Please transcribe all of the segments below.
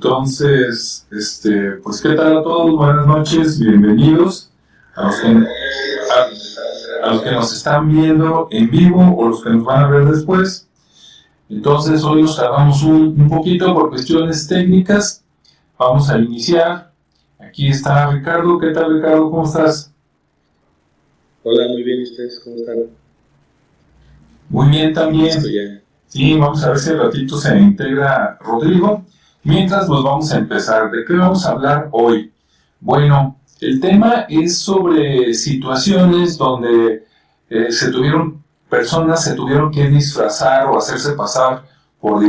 Entonces, pues ¿qué tal a todos? Buenas noches, bienvenidos a los que nos están viendo en vivo o los que nos van a ver después. Entonces, hoy nos tardamos un poquito por cuestiones técnicas. Vamos a iniciar. Aquí está Ricardo. ¿Qué tal, Ricardo? ¿Cómo estás? Hola, muy bien. ¿Ustedes cómo están? Muy bien también. Sí, vamos a ver si al ratito se integra Rodrigo. Mientras, pues vamos a empezar. ¿De qué vamos a hablar hoy? Bueno, el tema es sobre situaciones donde personas se tuvieron que disfrazar o hacerse pasar por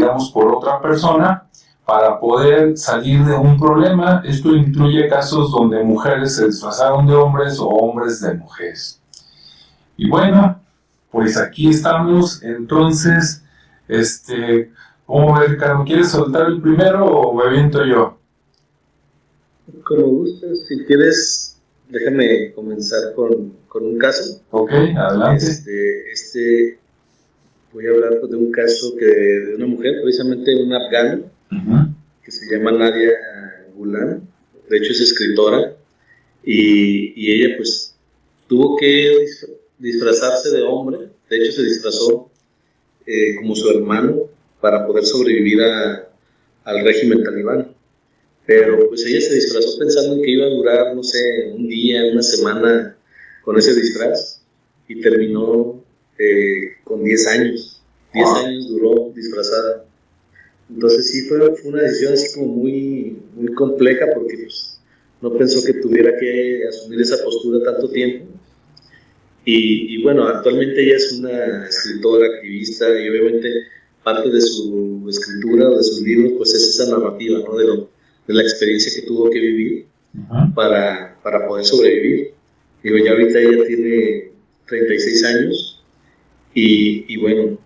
otra persona para poder salir de un problema. Esto incluye casos donde mujeres se disfrazaron de hombres o hombres de mujeres. Y bueno, pues aquí estamos. Entonces, ¿cómo ves, Ricardo? ¿Quieres soltar el primero o me aviento yo? Como gustes, si quieres, déjame comenzar con un caso. Ok, adelante. Voy a hablar de un caso de una mujer, precisamente una afgana, que se llama Nadia Gulam. De hecho es escritora, y ella pues tuvo que disfrazarse de hombre. De hecho se disfrazó como su hermano para poder sobrevivir al régimen talibán. Pero pues ella se disfrazó pensando en que iba a durar, no sé, un día, una semana con ese disfraz, y terminó con 10 años. 10 años duró disfrazada. Entonces sí fue una decisión así como muy, muy compleja, porque pues, no pensó que tuviera que asumir esa postura tanto tiempo. Y bueno, actualmente ella es una escritora, activista, y obviamente parte de su escritura o de sus libros pues es esa narrativa, ¿no? De la experiencia que tuvo que vivir para poder sobrevivir. Digo, ya ahorita ella tiene 36 años y bueno,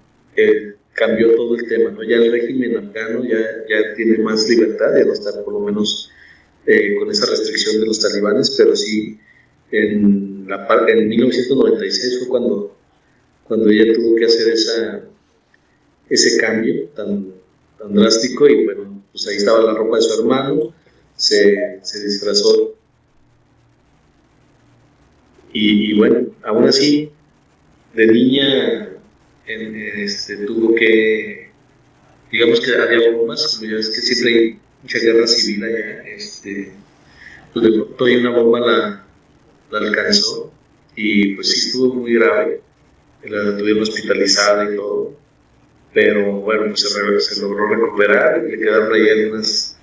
cambió todo el tema, ¿no? Ya el régimen afgano ya tiene más libertad, ya no está por lo menos con esa restricción de los talibanes, pero sí en 1996 fue cuando ella tuvo que hacer ese cambio tan drástico, y bueno, pues ahí estaba la ropa de su hermano, se disfrazó, y bueno, aún así de niña tuvo que, digamos que había bombas, como ya ves que siempre hay mucha guerra civil allá, pues de pronto hay una bomba la alcanzó, y pues sí estuvo muy grave, la tuvieron hospitalizada y todo, pero bueno, pues se logró recuperar, le quedaron ahí algunas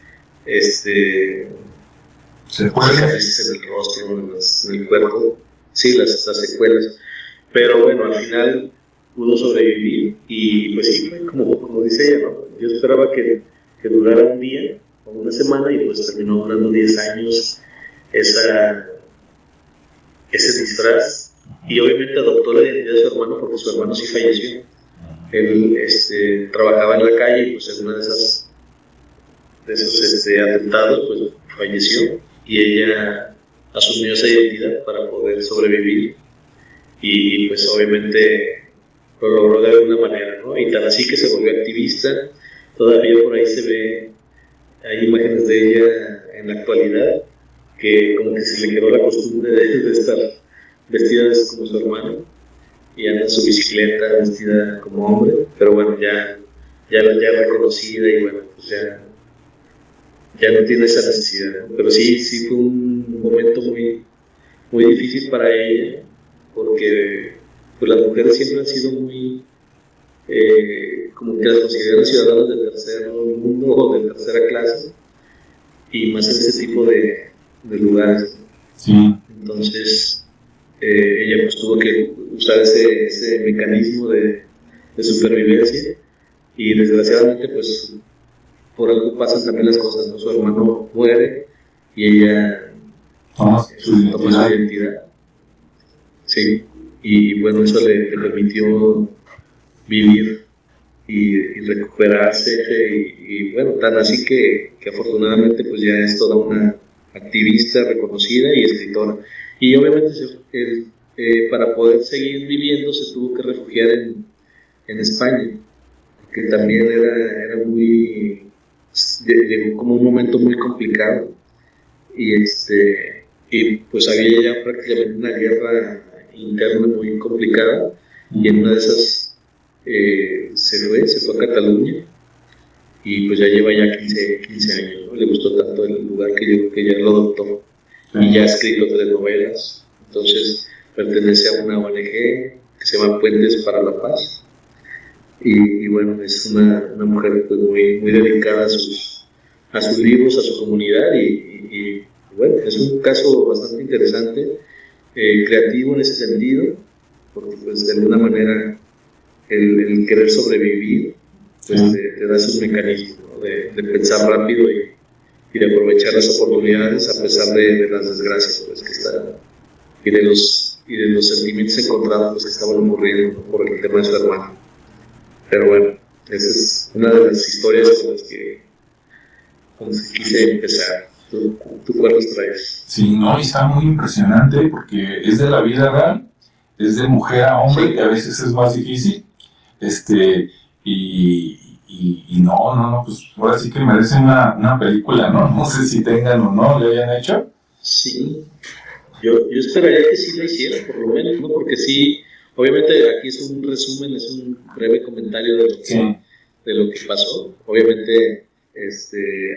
cicatrices en el rostro, en el cuerpo, sí, las secuelas, pero bueno, al final pudo sobrevivir, y pues sí, como dice ella, ¿no? Yo esperaba que durara un día o una semana, y pues terminó durando 10 años ese disfraz, y obviamente adoptó la identidad de su hermano, porque su hermano sí falleció. Él trabajaba en la calle, y pues en una de esos atentados pues falleció, y ella asumió esa identidad para poder sobrevivir, y pues obviamente lo logró de alguna manera, ¿no? Y tan así que se volvió activista. Todavía por ahí hay imágenes de ella en la actualidad, que como que se le quedó la costumbre de estar vestida como su hermano, y anda en su bicicleta vestida como hombre, pero bueno, ya reconocida, y bueno, pues ya no tiene esa necesidad, ¿no? Pero sí fue un momento muy, muy difícil para ella, porque pues las mujeres siempre han sido muy, como que las consideran ciudadanas del tercer mundo o de tercera clase, y más en ese tipo de lugares. Sí. Entonces ella pues tuvo que usar ese mecanismo de supervivencia, y desgraciadamente pues por algo pasan también las cosas, ¿no? Su hermano muere y ella toma su identidad. Sí, y bueno, eso le permitió vivir y recuperarse, y bueno, tan así que afortunadamente pues ya es toda una activista reconocida y escritora. Y obviamente para poder seguir viviendo se tuvo que refugiar en España, que también era muy llegó como un momento muy complicado y pues había ya prácticamente una guerra interna muy complicada y en una de esas se fue a Cataluña y pues ya lleva ya 15 años, ¿no? Le gustó tanto el lugar que ya lo adoptó y ya ha escrito 3 novelas. Entonces pertenece a una ONG que se llama Puentes para la Paz y bueno, es una mujer pues muy dedicada a sus libros, a su comunidad y bueno, es un caso bastante interesante, creativo en ese sentido, porque pues de alguna manera el querer sobrevivir pues te da esos mecanismos, ¿no? de pensar rápido y de aprovechar las oportunidades a pesar de las desgracias pues, que están y de los sentimientos encontrados pues, que estaban ocurriendo, ¿no? Por el tema de su hermano. Pero bueno, esa es una de las historias con las que quise empezar. ¿Tú cuáles traes? Sí, no, y está muy impresionante porque es de la vida real, es de mujer a hombre, sí, que a veces es más difícil, y no, pues ahora sí que merece una película, ¿no? No sé si tengan o no, le hayan hecho. Sí, yo esperaría que sí la hicieran, por lo menos, ¿no? Porque sí, obviamente aquí es un resumen, es un breve comentario de lo que pasó. Obviamente,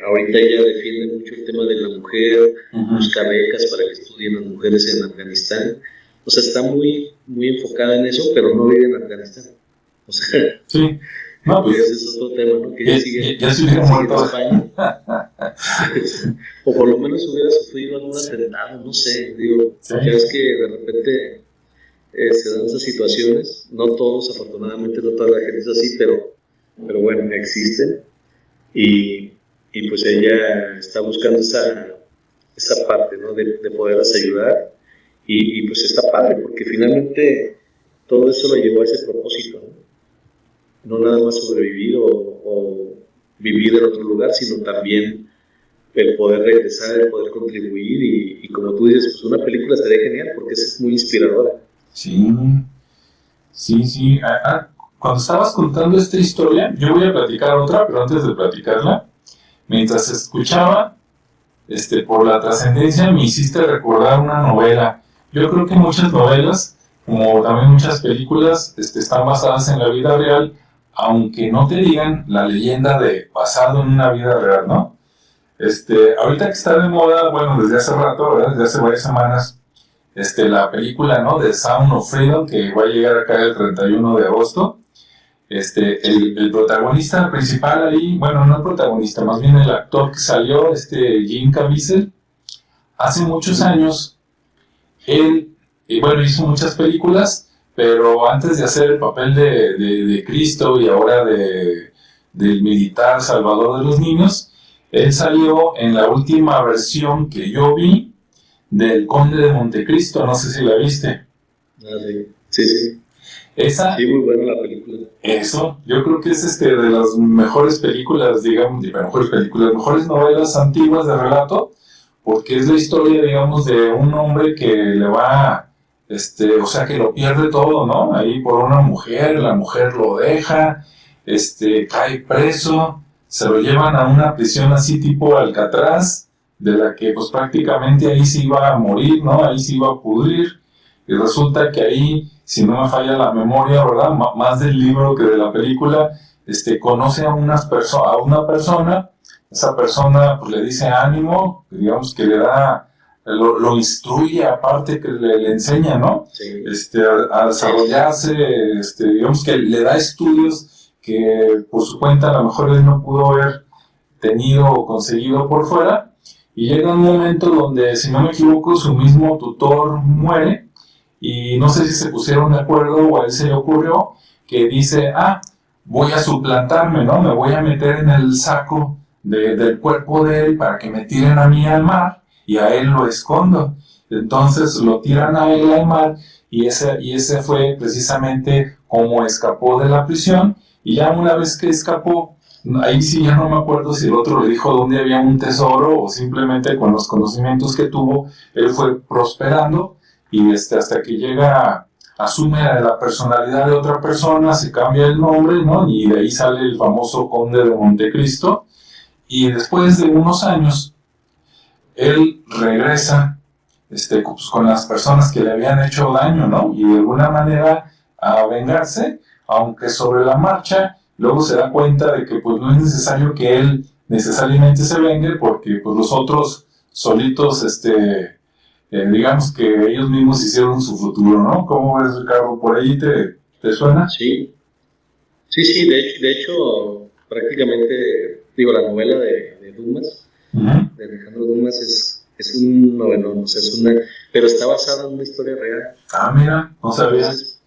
ahorita ella defiende mucho el tema de la mujer, busca becas para que estudien las mujeres en Afganistán. O sea, está muy enfocada en eso, pero no vive en Afganistán. O sea, sí. No, pues, ese es otro tema, ¿no? Que ella sigue en España. O por lo menos hubiera sufrido algún atentado, no sé. Digo, ya es que de repente se dan esas situaciones. No todos, afortunadamente, no toda la gente es así, pero bueno, existen. Y pues ella está buscando esa parte, ¿no? De poderlas ayudar. Y pues está padre, porque finalmente todo eso lo llevó a ese propósito, ¿no? No nada más sobrevivir o vivir en otro lugar, sino también el poder regresar, el poder contribuir y como tú dices, pues una película estaría genial porque es muy inspiradora. Sí. Cuando estabas contando esta historia, yo voy a platicar otra, pero antes de platicarla, mientras escuchaba, por la trascendencia me hiciste recordar una novela. Yo creo que muchas novelas, como también muchas películas, están basadas en la vida real, aunque no te digan la leyenda de basado en una vida real, ¿no? Ahorita que está de moda, bueno, desde hace rato, ¿verdad? Desde hace varias semanas, la película, ¿no? De Sound of Freedom, que va a llegar acá el 31 de agosto. El protagonista principal ahí, bueno, no el protagonista, más bien el actor que salió, Jim Caviezel, hace muchos años, él, hizo muchas películas, pero antes de hacer el papel de Cristo y ahora del militar salvador de los niños, él salió en la última versión que yo vi del Conde de Montecristo, no sé si la viste. Sí. Esa, sí, muy buena la película. Eso, yo creo que es de las mejores películas, digamos, mejores novelas antiguas de relato, porque es la historia, digamos, de un hombre que le va, o sea, que lo pierde todo, ¿no? Ahí por una mujer, la mujer lo deja, cae preso, se lo llevan a una prisión así tipo Alcatraz, de la que pues prácticamente ahí se iba a morir, ¿no? Ahí se iba a pudrir, y resulta que ahí, si no me falla la memoria, ¿verdad? Más del libro que de la película, conoce a una persona, esa persona pues le dice ánimo, digamos que le da, lo instruye, aparte que le enseña, ¿no? Sí. A desarrollarse, digamos que le da estudios que por su cuenta a lo mejor él no pudo haber tenido o conseguido por fuera, y llega un momento donde, si no me equivoco, su mismo tutor muere, y no sé si se pusieron de acuerdo o a él se le ocurrió que dice, voy a suplantarme, ¿no? Me voy a meter en el saco del cuerpo de él para que me tiren a mí al mar y a él lo escondo. Entonces lo tiran a él al mar y ese fue precisamente como escapó de la prisión, y ya una vez que escapó, ahí sí ya no me acuerdo si el otro le dijo dónde había un tesoro o simplemente con los conocimientos que tuvo, él fue prosperando. Y hasta que llega, asume la personalidad de otra persona, se cambia el nombre, ¿no? Y de ahí sale el famoso Conde de Montecristo. y después de unos años, él regresa pues, con las personas que le habían hecho daño, ¿no? Y de alguna manera a vengarse, aunque sobre la marcha, luego se da cuenta de que pues no es necesario que él necesariamente se vengue, porque pues los otros solitos, digamos que ellos mismos hicieron su futuro, ¿no? ¿Cómo ves, Ricardo? ¿Por ahí te suena? Sí, sí, de hecho, prácticamente, digo, la novela de Dumas, de Alejandro Dumas, es un novelón, o sea, pero está basada en una historia real. Ah, mira, no sabía. Entonces,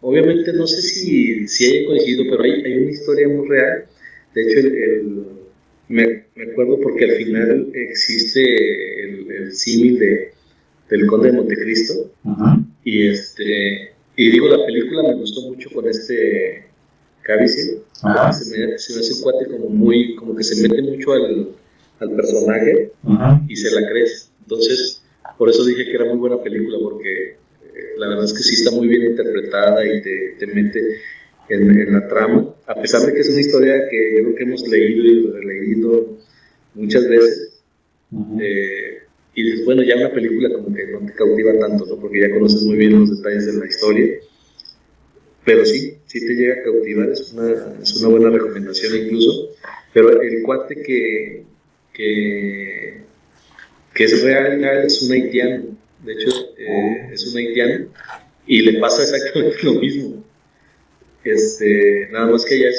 obviamente no sé si haya coincidido, pero hay una historia muy real. De hecho, me acuerdo porque al final existe el símil del Conde de Montecristo. Y digo, la película me gustó mucho con Caviezel. Se me hace un cuate como que se mete mucho al personaje y se la crees. Entonces, por eso dije que era muy buena película, porque la verdad es que sí está muy bien interpretada y te mete en la trama, a pesar de que es una historia que yo creo que hemos leído y releído muchas veces. Y dices, bueno, ya una película como que no te cautiva tanto, ¿no? Porque ya conoces muy bien los detalles de la historia, pero sí te llega a cautivar, es una buena recomendación incluso. Pero el cuate que es real es un haitiano, de hecho es un haitiano, y le pasa exactamente lo mismo. Nada más que ella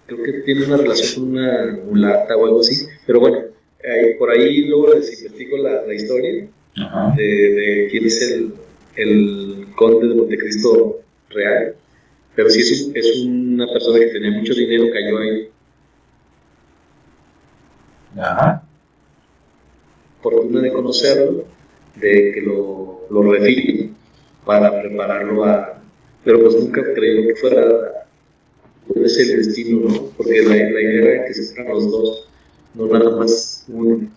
creo que tiene una relación con una mulata o algo así, pero bueno, por ahí luego les investigo la historia de quién es el conde de Montecristo real, pero sí es una persona que tenía mucho dinero, cayó ahí. Fortuna de conocerlo, de que lo refirmen para prepararlo pero pues nunca creyó que puede ser el destino, ¿no? Porque la idea era que se fueran los dos, no nada más uno.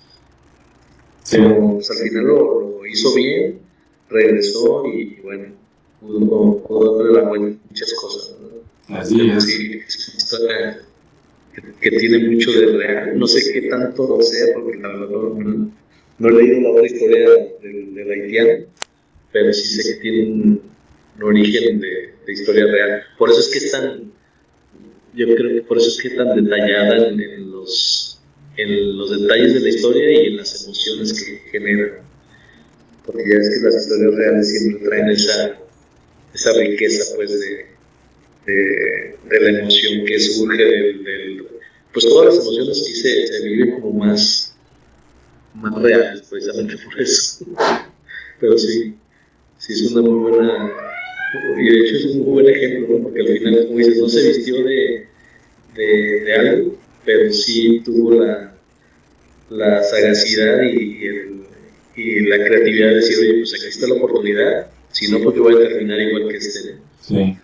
Pero pues, al final lo hizo bien, regresó y bueno, pudo darle la vuelta a muchas cosas, ¿no? Así es. Sí, es una historia que tiene mucho de real. No sé qué tanto lo sea, porque la verdad no he leído la otra historia del haitiano, pero sí sé que tiene un origen de historia real. Por eso es que yo creo que por eso es que es tan detallada en los detalles de la historia y en las emociones que genera. Porque ya es que las historias reales siempre traen esa riqueza, pues, de la emoción que surge pues todas las emociones sí se viven como más reales, precisamente por eso. Pero sí es una muy buena, y de hecho es un muy buen ejemplo, ¿no? Porque al final, como dices, no se vistió de algo, pero sí tuvo la sagacidad y la creatividad de decir, oye, pues aquí está la oportunidad, si no, porque voy a terminar igual que este. Sí.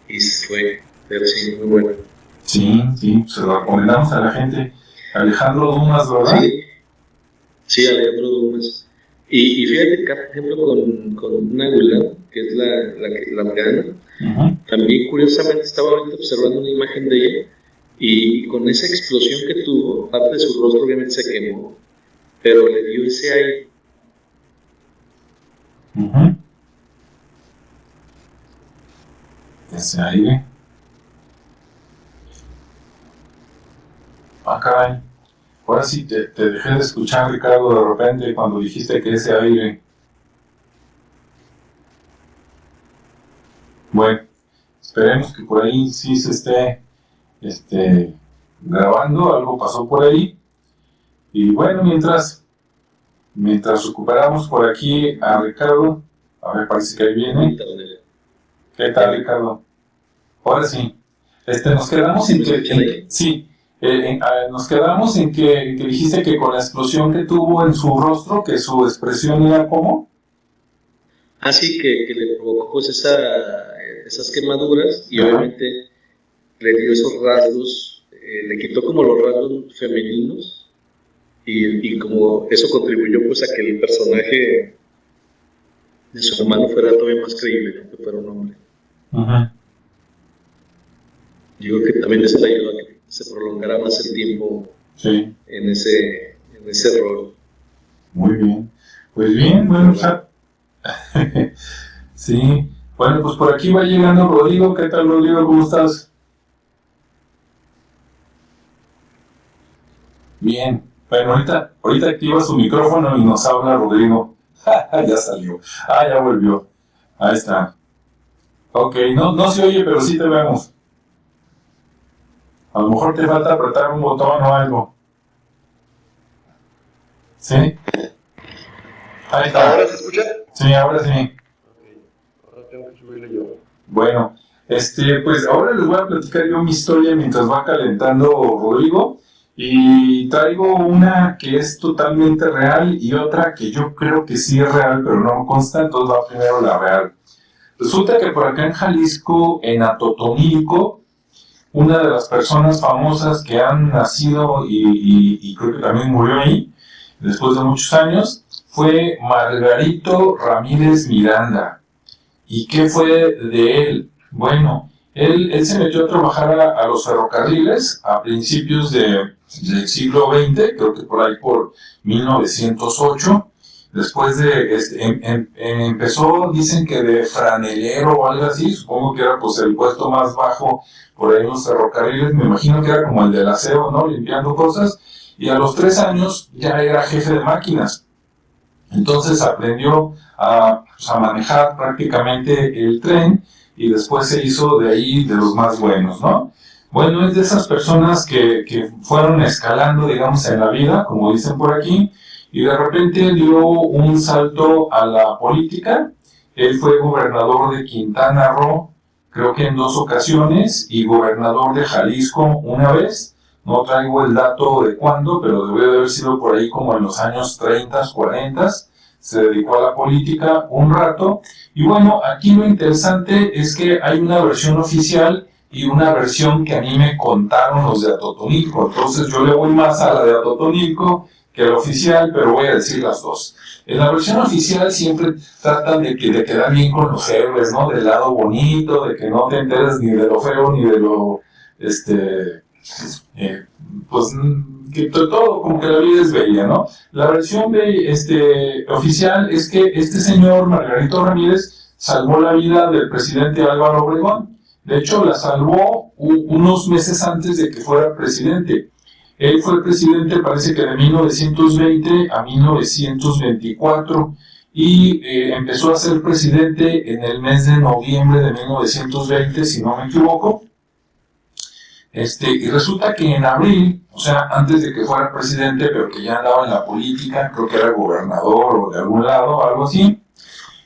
Y se fue, pero sí, muy bueno. Sí, se lo recomendamos a la gente. Alejandro Dumas, ¿verdad? Sí, Alejandro Dumas. Y fíjate que, por ejemplo, con Naguilá, que es la afgana, también curiosamente estaba ahorita observando una imagen de ella, y con esa explosión que tuvo, parte de su rostro obviamente se quemó, pero le dio ese aire. Ese aire. Ah, caray. Ahora sí te dejé de escuchar, Ricardo, de repente cuando dijiste que ese aire. Bueno, esperemos que por ahí sí se esté grabando, algo pasó por ahí. Y bueno, mientras recuperamos por aquí a Ricardo, a ver, parece que ahí viene. ¿Qué tal, Ricardo? Ahora sí. Nos quedamos en que sí. Nos quedamos en que dijiste que con la explosión que tuvo en su rostro, que su expresión era ¿cómo? Sí, que le provocó pues esas quemaduras y obviamente le dio esos rasgos, le quitó como los rasgos femeninos y como eso contribuyó pues a que el personaje de su hermano fuera todavía más creíble, ¿no? Que fuera un hombre. Yo creo que también eso le ayudó a que se prolongara más el tiempo sí. en ese rol. Muy bien. Pues bien, bueno, o sea, sí. Bueno, pues por aquí va llegando Rodrigo. ¿Qué tal, Rodrigo? ¿Cómo estás? Bien. Bueno, ahorita activa su micrófono y nos habla Rodrigo. Ya salió. Ya volvió. Ahí está. Ok, no se oye, pero sí te vemos. A lo mejor te falta apretar un botón o algo. ¿Sí? Ahí está. ¿Ahora se escucha? Sí, ahora sí. Okay. Ahora tengo que subirle yo. Bueno, pues ahora les voy a platicar yo mi historia mientras va calentando Rodrigo. Y traigo una que es totalmente real y otra que yo creo que sí es real, pero no consta, entonces va primero la real. Resulta que por acá en Jalisco, en Atotonilco, una de las personas famosas que han nacido y creo que también murió ahí, después de muchos años, fue Margarito Ramírez Miranda. ¿Y qué fue de él? Bueno, él se metió a trabajar a los ferrocarriles a principios del siglo XX, creo que por ahí por 1908. Después empezó, dicen que de franelero o algo así, supongo que era pues el puesto más bajo por ahí en los ferrocarriles, me imagino que era como el del aseo, ¿no? Limpiando cosas, y a los 3 años ya era jefe de máquinas. Entonces aprendió a manejar prácticamente el tren y después se hizo de ahí de los más buenos, ¿no? Bueno, es de esas personas que fueron escalando, digamos, en la vida, como dicen por aquí, y de repente dio un salto a la política. Él fue gobernador de Quintana Roo, creo que en 2 ocasiones, y gobernador de Jalisco una vez. No traigo el dato de cuándo, pero debe de haber sido por ahí como en los años 30, 40. Se dedicó a la política un rato. Y bueno, aquí lo interesante es que hay una versión oficial y una versión que a mí me contaron los de Atotonilco. Entonces yo le voy más a la de Atotonilco que a la oficial, pero voy a decir las dos. En la versión oficial siempre tratan de quedar bien con los héroes, ¿no? Del lado bonito, de que no te enteres ni de lo feo ni de lo, pues, que todo, como que la vida es bella, ¿no? La versión oficial es que este señor, Margarito Ramírez, salvó la vida del presidente Álvaro Obregón. De hecho, la salvó unos meses antes de que fuera presidente. Él fue presidente, parece que de 1920 a 1924, y empezó a ser presidente en el mes de noviembre de 1920, si no me equivoco. Y resulta que en abril, o sea, antes de que fuera presidente, pero que ya andaba en la política, creo que era gobernador o de algún lado, algo así,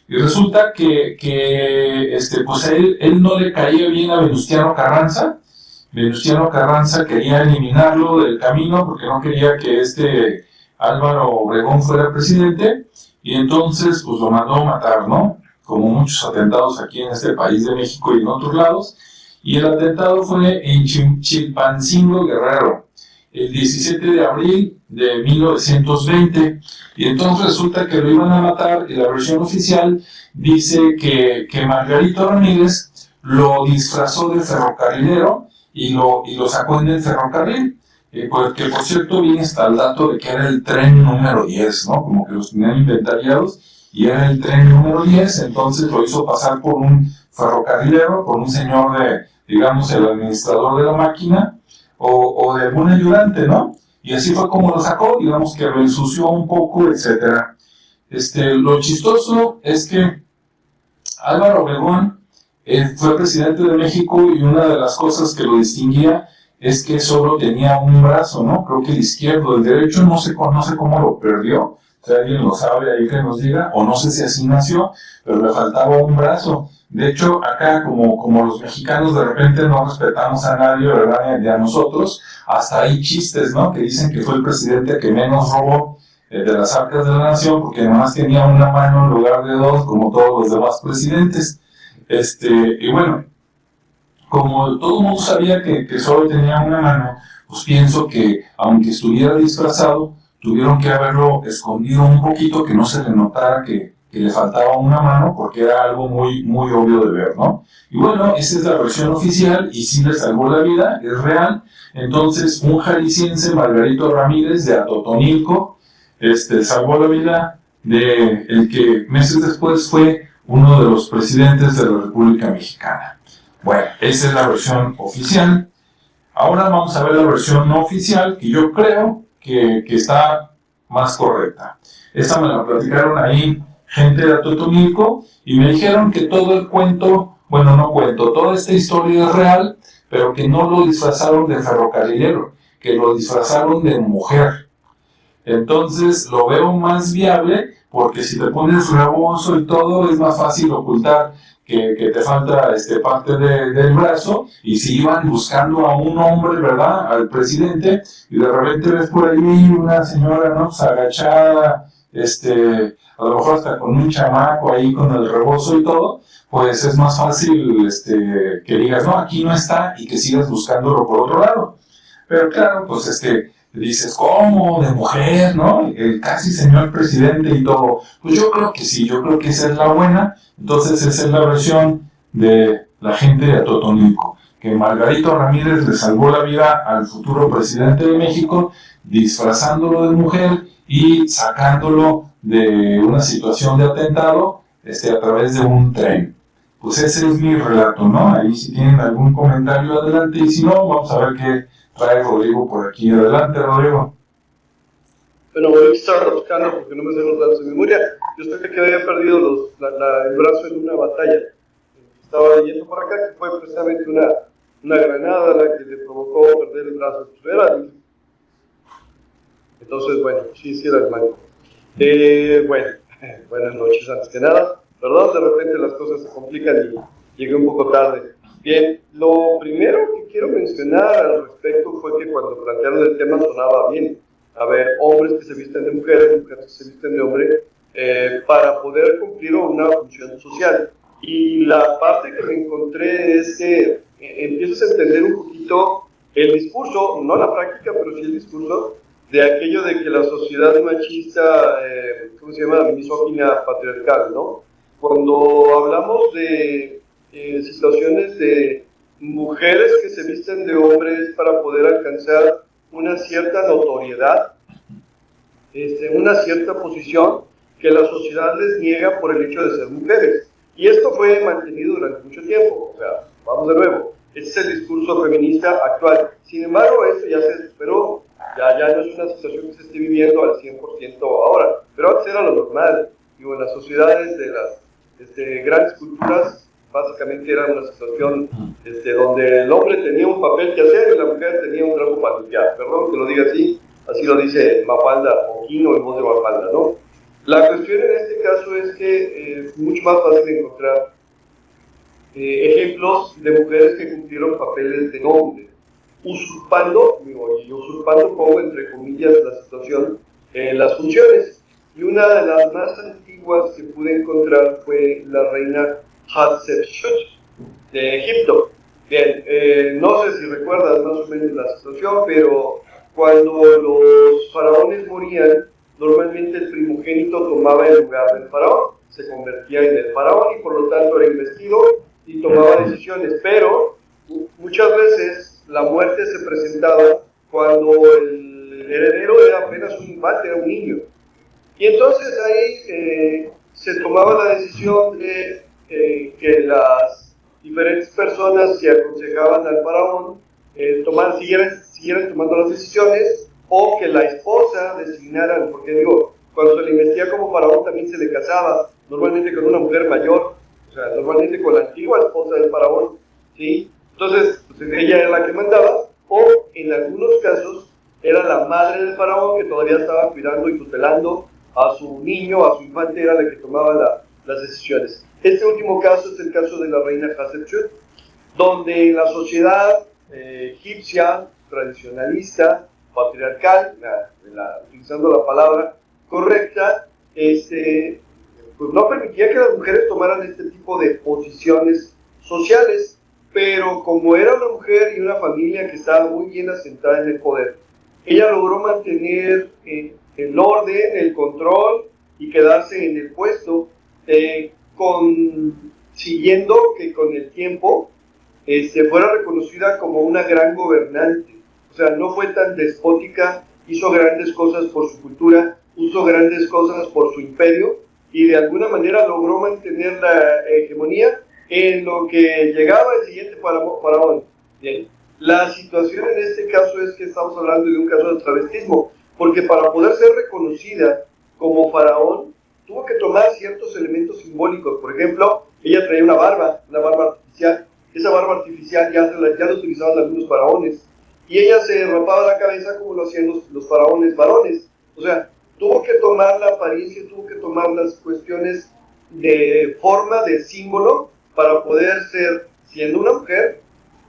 y resulta que pues a él no le caía bien a Venustiano Carranza. Venustiano Carranza quería eliminarlo del camino porque no quería que Álvaro Obregón fuera presidente, y entonces pues lo mandó a matar, ¿no? Como muchos atentados aquí en este país de México y en otros lados. Y el atentado fue en Chilpancingo, Guerrero, el 17 de abril de 1920, y entonces resulta que lo iban a matar, y la versión oficial dice que Margarito Ramírez lo disfrazó de ferrocarrilero y lo sacó en el ferrocarril, que por cierto viene hasta el dato de que era el tren número 10, ¿no? Como que los tenían inventariados y era el tren número 10, entonces lo hizo pasar por un ferrocarrilero, por un señor digamos, el administrador de la máquina o de algún ayudante, ¿no? Y así fue como lo sacó, digamos que lo ensució un poco, etc. Lo chistoso es que Álvaro Obregón fue presidente de México, y una de las cosas que lo distinguía es que solo tenía un brazo, ¿no? Creo que el izquierdo, el derecho no sé cómo lo perdió. Si alguien lo sabe ahí que nos diga, o no sé si así nació, pero le faltaba un brazo. De hecho, acá como los mexicanos de repente no respetamos a nadie, ¿verdad? Ni a nosotros, hasta hay chistes, ¿no? Que dicen que fue el presidente que menos robó de las arcas de la nación, porque además tenía una mano en lugar de 2, como todos los demás presidentes. Y bueno, como todo el mundo sabía que solo tenía una mano, pues pienso que aunque estuviera disfrazado, tuvieron que haberlo escondido un poquito, que no se le notara que que le faltaba una mano porque era algo muy, muy obvio de ver, ¿no? Y bueno, esa es la versión oficial y sí le salvó la vida, es real. Entonces, un jalisciense, Margarito Ramírez, de Atotonilco, salvó la vida de el que meses después fue uno de los presidentes de la República Mexicana. Bueno, esa es la versión oficial. Ahora vamos a ver la versión no oficial, que yo creo que está más correcta. Esta me la platicaron ahí gente de Atotonilco y me dijeron que todo el cuento, bueno, no cuento, toda esta historia es real, pero que no lo disfrazaron de ferrocarrilero, que lo disfrazaron de mujer. Entonces lo veo más viable porque si te pones rebozo y todo es más fácil ocultar que te falta parte del brazo, y si iban buscando a un hombre, ¿verdad?, al presidente, y de repente ves por ahí una señora, ¿no?, pues agachada, a lo mejor hasta con un chamaco ahí con el rebozo y todo, pues es más fácil que digas, no, aquí no está, y que sigas buscándolo por otro lado. Pero claro, pues dices, ¿cómo? De mujer, ¿no? El casi señor presidente y todo. Pues yo creo que sí, yo creo que esa es la buena. Entonces esa es la versión de la gente de Atotonilco, que Margarito Ramírez le salvó la vida al futuro presidente de México, disfrazándolo de mujer y sacándolo de una situación de atentado a través de un tren. Pues ese es mi relato, ¿no? Ahí si tienen algún comentario, adelante, y si no, vamos a ver qué trae Rodrigo por aquí. Adelante, Rodrigo. Bueno, hoy estaba buscando porque no me sé los datos de memoria. Yo sé que había perdido el brazo en una batalla. Estaba leyendo por acá que fue precisamente una granada la que le provocó perder el brazo. Entonces, bueno, sí era el manco. Bueno, buenas noches antes que nada. Perdón, de repente las cosas se complican y llegué un poco tarde. Bien, lo primero que quiero mencionar al respecto fue que cuando plantearon el tema sonaba bien. A ver, hombres que se visten de mujeres, mujeres que se visten de hombre, para poder cumplir una función social. Y la parte que me encontré es que empiezas a entender un poquito el discurso, no la práctica, pero sí el discurso, de aquello de que la sociedad machista, ¿cómo se llama? Misógina patriarcal, ¿no? Cuando hablamos de situaciones de mujeres que se visten de hombres para poder alcanzar una cierta notoriedad, una cierta posición que la sociedad les niega por el hecho de ser mujeres. Y esto fue mantenido durante mucho tiempo. O sea, vamos de nuevo, este es el discurso feminista actual. Sin embargo, esto ya se superó, ya no es una situación que se esté viviendo al 100% ahora, pero antes era lo normal. Digo, en las sociedades de las grandes culturas, básicamente era una situación donde el hombre tenía un papel que hacer y la mujer tenía un trabajo para limpiar. Perdón que lo diga así lo dice Mafalda o Quino en voz de Mafalda, ¿no? La cuestión en este caso es que es mucho más fácil encontrar ejemplos de mujeres que cumplieron papeles de hombre, usurpando pongo entre comillas la situación, las funciones. Y una de las más antiguas que pude encontrar fue la reina Hatshepsut de Egipto. Bien, no sé si recuerdas más o menos la situación, pero cuando los faraones morían, normalmente el primogénito tomaba el lugar del faraón, se convertía en el faraón y por lo tanto era investido y tomaba decisiones, pero muchas veces la muerte se presentaba cuando el heredero era apenas un infante, era un niño. Y entonces ahí se tomaba la decisión de que las diferentes personas que aconsejaban al faraón siguieran tomando las decisiones, o que la esposa designara, porque digo, cuando se le investiga como faraón también se le casaba, normalmente con una mujer mayor, o sea, normalmente con la antigua esposa del faraón, ¿sí? Entonces, pues, ella era la que mandaba, o en algunos casos era la madre del faraón que todavía estaba cuidando y tutelando a su niño, a su infante, era la que tomaba las decisiones. Este último caso es el caso de la reina Hatshepsut, donde la sociedad egipcia, tradicionalista, patriarcal, utilizando la palabra correcta, pues no permitía que las mujeres tomaran este tipo de posiciones sociales, pero como era una mujer y una familia que estaba muy bien asentada en el poder, ella logró mantener el orden, el control y quedarse en el puesto siguiendo que con el tiempo fuera reconocida como una gran gobernante. O sea, no fue tan despótica, hizo grandes cosas por su cultura, hizo grandes cosas por su imperio, y de alguna manera logró mantener la hegemonía en lo que llegaba el siguiente faraón. Bien. La situación en este caso es que estamos hablando de un caso de travestismo, porque para poder ser reconocida como faraón, tuvo que tomar ciertos elementos simbólicos. Por ejemplo, ella traía una barba artificial. Esa barba artificial ya la utilizaban algunos faraones, y ella se rapaba la cabeza como lo hacían los faraones varones. O sea, tuvo que tomar la apariencia, tuvo que tomar las cuestiones de forma, de símbolo, para poder ser, siendo una mujer,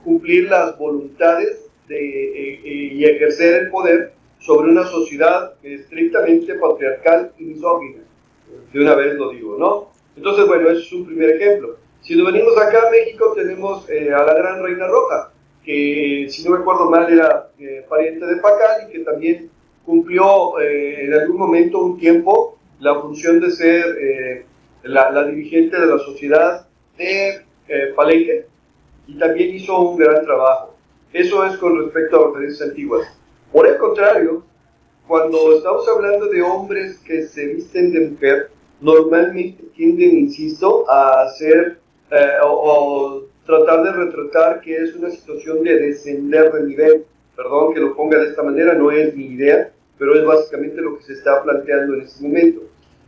cumplir las voluntades y ejercer el poder sobre una sociedad estrictamente patriarcal y misógina. De una vez lo digo, ¿no? Entonces, bueno, ese es un primer ejemplo. Si nos venimos acá a México, tenemos a la Gran Reina Roja, que si no me acuerdo mal era pariente de Pacal, y que también cumplió en algún momento, un tiempo, la función de ser la dirigente de la sociedad de Palenque, y también hizo un gran trabajo. Eso es con respecto a referencias antiguas. Por el contrario, cuando estamos hablando de hombres que se visten de mujer, normalmente tienden, insisto, a hacer o tratar de retratar que es una situación de descender de nivel. Perdón que lo ponga de esta manera, no es mi idea, pero es básicamente lo que se está planteando en este momento.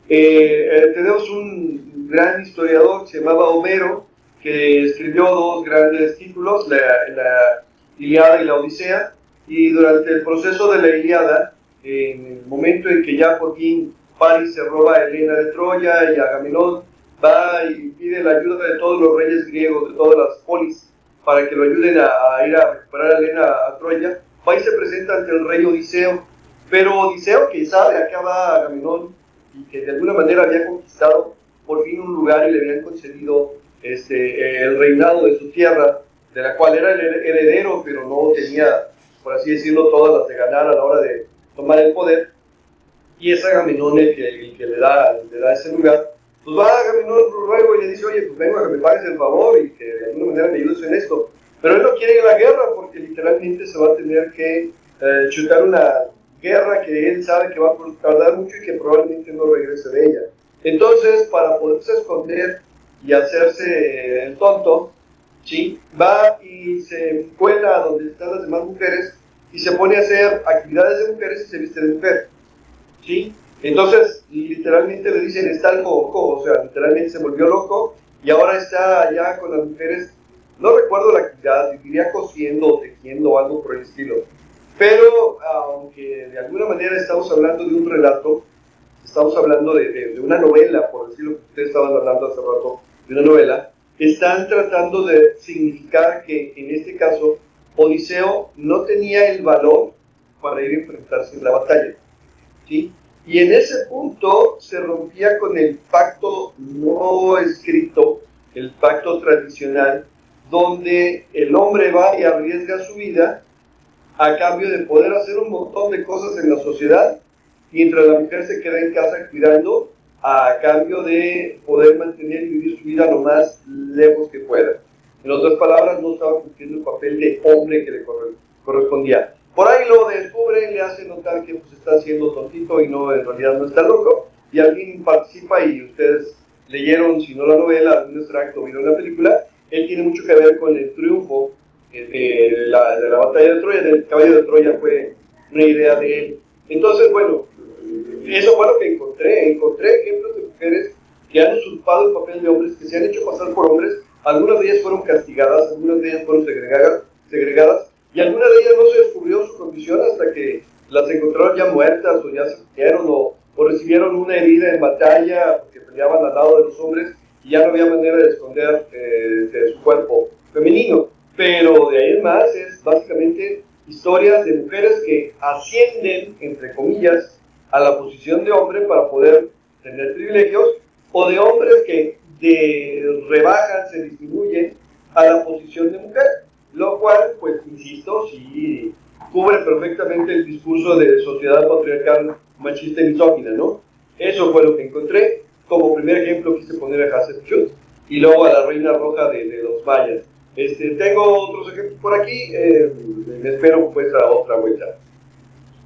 Tenemos un gran historiador que se llamaba Homero, que escribió dos grandes títulos, la Ilíada y la Odisea, y durante el proceso de la Ilíada, en el momento en que ya por fin Paris se roba a Helena de Troya, y Agamenón va y pide la ayuda de todos los reyes griegos, de todas las polis, para que lo ayuden a ir a recuperar a Helena a Troya, va y se presenta ante el rey Odiseo. Pero Odiseo, que sabe a qué va Agamenón, y que de alguna manera había conquistado por fin un lugar y le habían concedido el reinado de su tierra, de la cual era el heredero, pero no tenía, por así decirlo, todas las de ganar a la hora de tomar el poder, y es Agamenón el que le da ese lugar. Pues va Agamenón luego y le dice: oye, pues vengo a que me pagues el favor y que de alguna manera me ayudes en esto. Pero él no quiere la guerra, porque literalmente se va a tener que chutar una guerra que él sabe que va a tardar mucho y que probablemente no regrese de ella. Entonces, para poderse esconder y hacerse el tonto, ¿sí?, va y se cuela donde están las demás mujeres y se pone a hacer actividades de mujeres y se viste de mujer, ¿sí? Entonces, literalmente le dicen: está loco, o sea, literalmente se volvió loco, y ahora está allá con las mujeres. No recuerdo la actividad, diría cosiendo o tejiendo o algo por el estilo. Pero, aunque de alguna manera estamos hablando de un relato, estamos hablando de una novela, por decir lo que ustedes estaban hablando hace rato, de una novela, están tratando de significar que, en este caso, Odiseo no tenía el valor para ir a enfrentarse en la batalla, ¿sí? Y en ese punto se rompía con el pacto no escrito, el pacto tradicional, donde el hombre va y arriesga su vida a cambio de poder hacer un montón de cosas en la sociedad, mientras la mujer se queda en casa cuidando, a cambio de poder mantener y vivir su vida lo más lejos que pueda. En otras palabras, no estaba cumpliendo el papel de hombre que le correspondía. Por ahí lo descubre, le hace notar que pues, está siendo tontito y no, en realidad no está loco, y alguien participa, y ustedes leyeron, si no la novela, algún extracto o vieron la película. Él tiene mucho que ver con el triunfo de la batalla de Troya. Del caballo de Troya fue una idea de él. Entonces, bueno, eso fue lo que encontré. Encontré ejemplos de mujeres que han usurpado el papel de hombres, que se han hecho pasar por hombres. Algunas de ellas fueron castigadas, algunas de ellas fueron segregadas, y algunas de ellas no se descubrió su condición hasta que las encontraron ya muertas, o ya se murieron, o recibieron una herida en batalla, porque peleaban al lado de los hombres, y ya no había manera de esconder de su cuerpo femenino. Pero de ahí en más es básicamente historias de mujeres que ascienden, entre comillas, a la posición de hombre para poder tener privilegios, o de hombres que rebajan, se disminuyen a la posición de mujer, lo cual, pues, insisto, sí cubre perfectamente el discurso de sociedad patriarcal, machista y misógina, ¿no? Eso fue lo que encontré. como primer ejemplo quise poner a Hatshepsut y luego a la reina roja de los mayas. Tengo otros ejemplos por aquí, me espero pues a otra vuelta.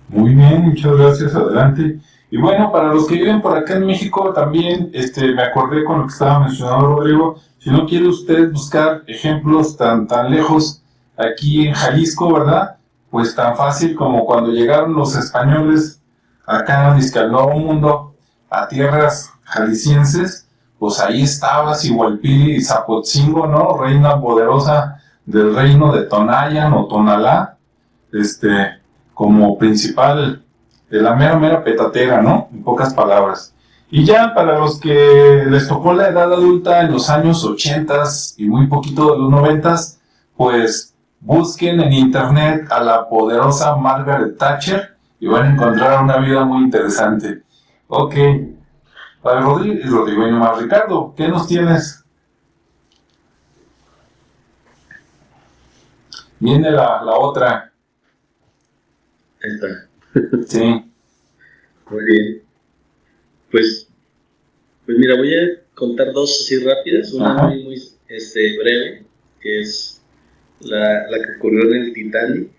Muy bien, muchas gracias, adelante. Y bueno, para los que viven por acá en México también, me acordé con lo que estaba mencionando Rodrigo, si no quiere usted buscar ejemplos tan lejos aquí en Jalisco, ¿verdad? Pues tan fácil como cuando llegaron los españoles acá al Nuevo Mundo, a tierras jaliscienses, pues ahí estaba Zihualpili y Zapotzingo, ¿no? Reina poderosa del reino de Tonayan o Tonalá, como principal de la mera petatera, ¿no? En pocas palabras. Y ya para los que les tocó la edad adulta en los años 80 y muy poquito de los 90, pues busquen en internet a la poderosa Margaret Thatcher y van a encontrar una vida muy interesante. Ok, para Rodrigo y más Ricardo, ¿qué nos tienes? Viene la otra. Ahí está. Sí. Muy bien. Pues mira, voy a contar dos así rápidas. Una muy breve, que es la que ocurrió en el Titanic.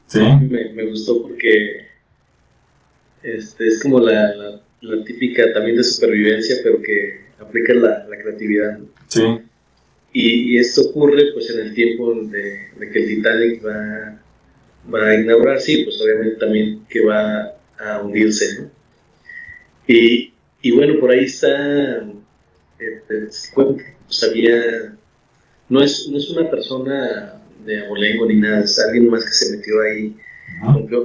Sí. Me gustó porque es como la típica también de supervivencia, pero que aplica la creatividad, ¿no? Sí. Y esto ocurre pues en el tiempo de que el Titanic va a inaugurar, sí, pues obviamente también que va a hundirse, ¿no? Y bueno, por ahí está, pues había, no es una persona de abolengo ni nada, es alguien más que se metió ahí,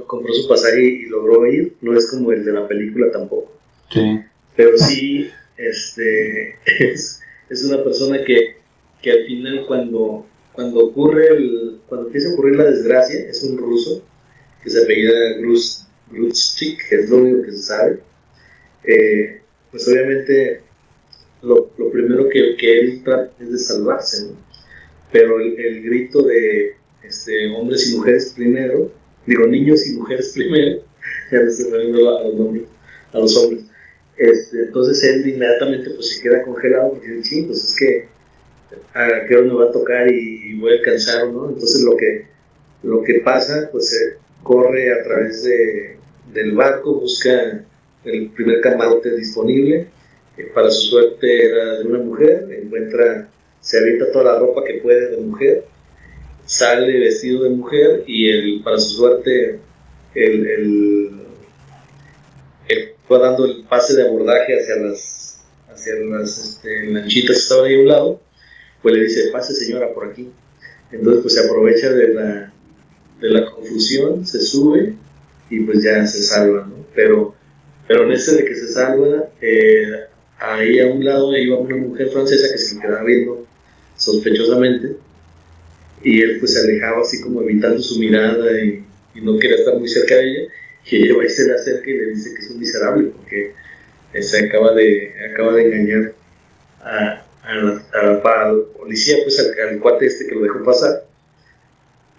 compró su pasaje y logró ir, no es como el de la película tampoco. Sí. Pero sí, es una persona que al final cuando empieza a ocurrir la desgracia, es un ruso que se apellida Gruzchik, que es lo único que se sabe. Pues obviamente lo primero que él trata es de salvarse, ¿no? Pero el grito de hombres y mujeres primero, digo niños y mujeres primero, ya me estoy refiriendo a los hombres. Entonces él inmediatamente pues se queda congelado porque dice, sí, pues es que a qué hora me va a tocar y voy a alcanzar, ¿no? Entonces lo que pasa, pues corre a través del barco, busca el primer camarote disponible, para su suerte era de una mujer, se avienta toda la ropa que puede de mujer, sale vestido de mujer y para su suerte él fue dando el pase de abordaje hacia las lanchitas que estaban ahí a un lado, pues le dice, pase señora por aquí. Entonces pues se aprovecha de la confusión, se sube y pues ya se salva, ¿no? Pero en ese de que se salva, ahí a un lado iba una mujer francesa que se quedaba viendo sospechosamente y él pues se alejaba así como evitando su mirada y no quería estar muy cerca de ella, y ella va y se le acerca y le dice que es un miserable porque se acaba de engañar a la policía, pues al cuate que lo dejó pasar,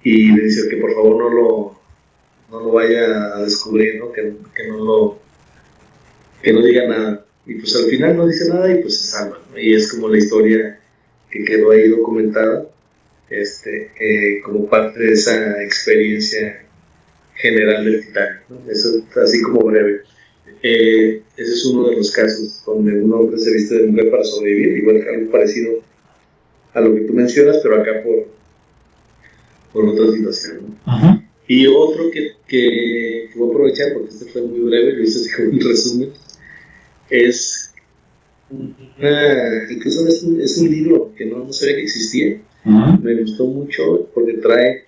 y le dice que por favor no lo vaya a descubrir, ¿no? Que no diga nada. Y pues al final no dice nada y pues se salva, ¿no? Y es como la historia que quedó ahí documentada, como parte de esa experiencia general del Titanic, ¿no? Eso así como breve. Ese es uno de los casos donde un hombre se viste de mujer para sobrevivir, igual que algo parecido a lo que tú mencionas, pero acá por otra situación, ¿no? Uh-huh. Y otro que voy a aprovechar, porque este fue muy breve, lo hice así como un resumen, incluso es un libro que no sabía que existía. Uh-huh. Me gustó mucho porque trae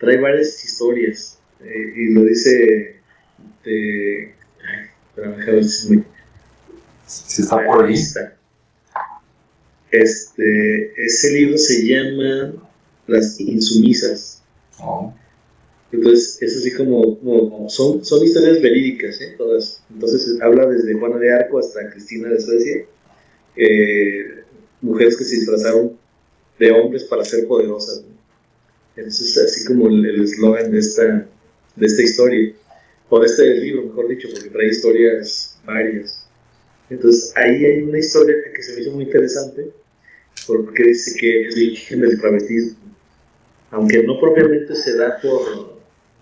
varias historias, y lo dice déjame ver si está por ahí. Ese libro se llama Las Insumisas. Oh. Entonces es así como son historias verídicas, todas. Entonces habla desde Juana de Arco hasta Cristina de Suecia, mujeres que se disfrazaron de hombres para ser poderosas, ¿no? Entonces así como el eslogan de esta historia, o de este libro, mejor dicho, porque trae historias varias. Entonces ahí hay una historia que se me hizo muy interesante, porque dice que es el origen del travestismo, aunque no propiamente se da